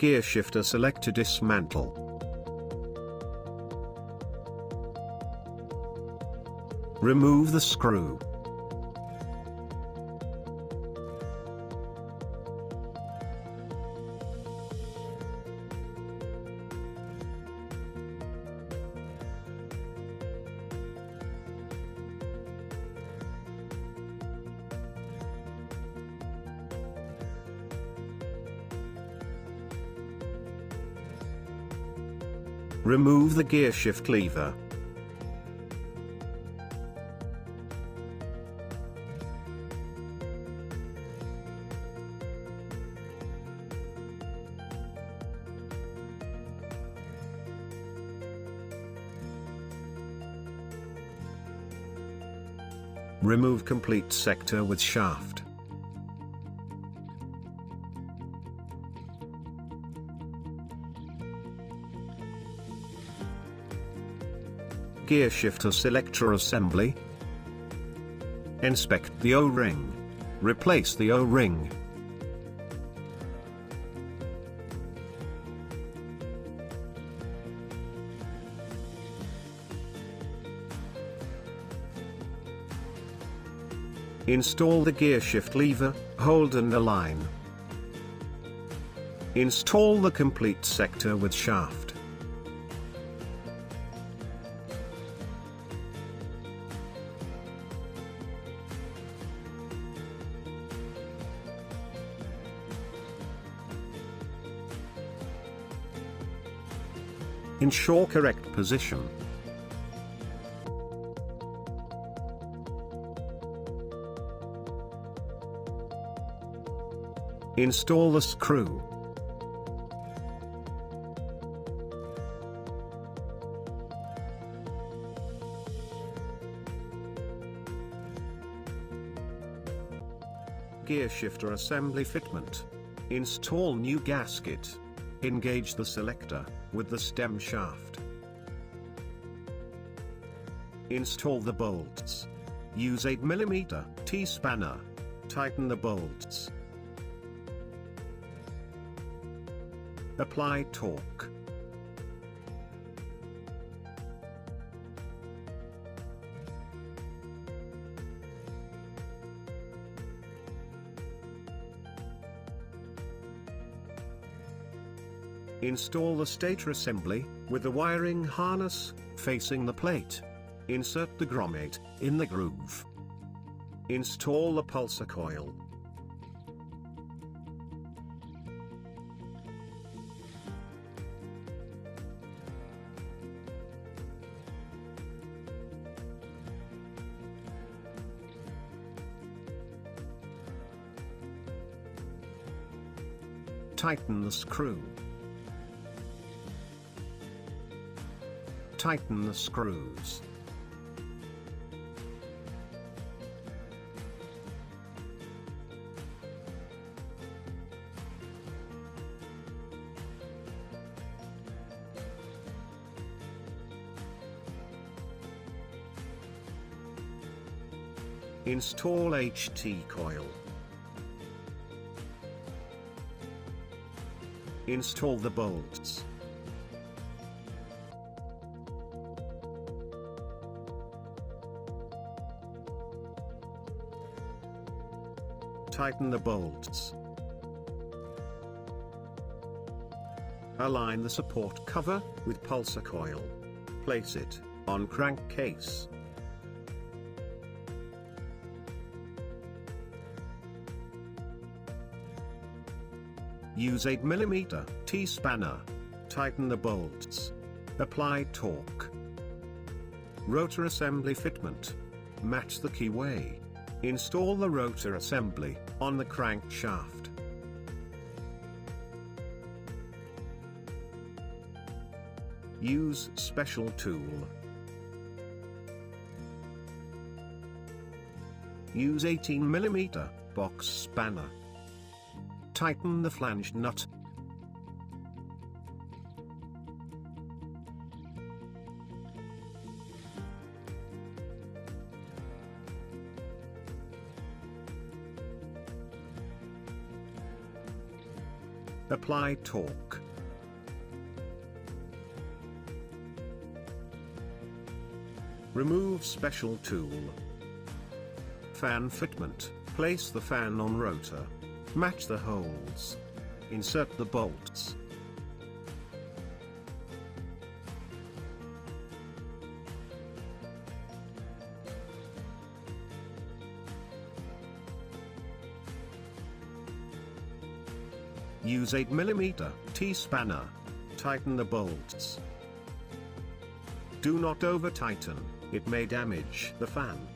Gear shifter selector dismantle. Remove the screw. Remove the gear shift lever. Remove complete sector with shaft. Gear shifter selector assembly. Inspect the O-ring. Replace the O-ring. Install the gear shift lever, hold and align. Install the complete sector with shaft. Ensure correct position. Install the screw. Gear shifter assembly fitment. Install new gasket. Engage the selector with the stem shaft. Install the bolts. Use 8mm T-spanner. Tighten the bolts. Apply torque. Install the stator assembly, with the wiring harness, facing the plate. Insert the grommet, in the groove. Install the pulsar coil. Tighten the screw. Tighten the screws. Install HT coil. Install the bolts. Tighten the bolts. Align the support cover with pulsar coil. Place it on crankcase. Use 8mm T-spanner. Tighten the bolts. Apply torque. Rotor assembly fitment. Match the keyway. Install the rotor assembly on the crankshaft. Use special tool. Use 18mm box spanner. Tighten the flange nut. Apply torque. Remove special tool. Fan fitment. Place the fan on rotor. Match the holes. Insert the bolts. Use 8mm T-spanner. Tighten the bolts. Do not over-tighten, it may damage the fan.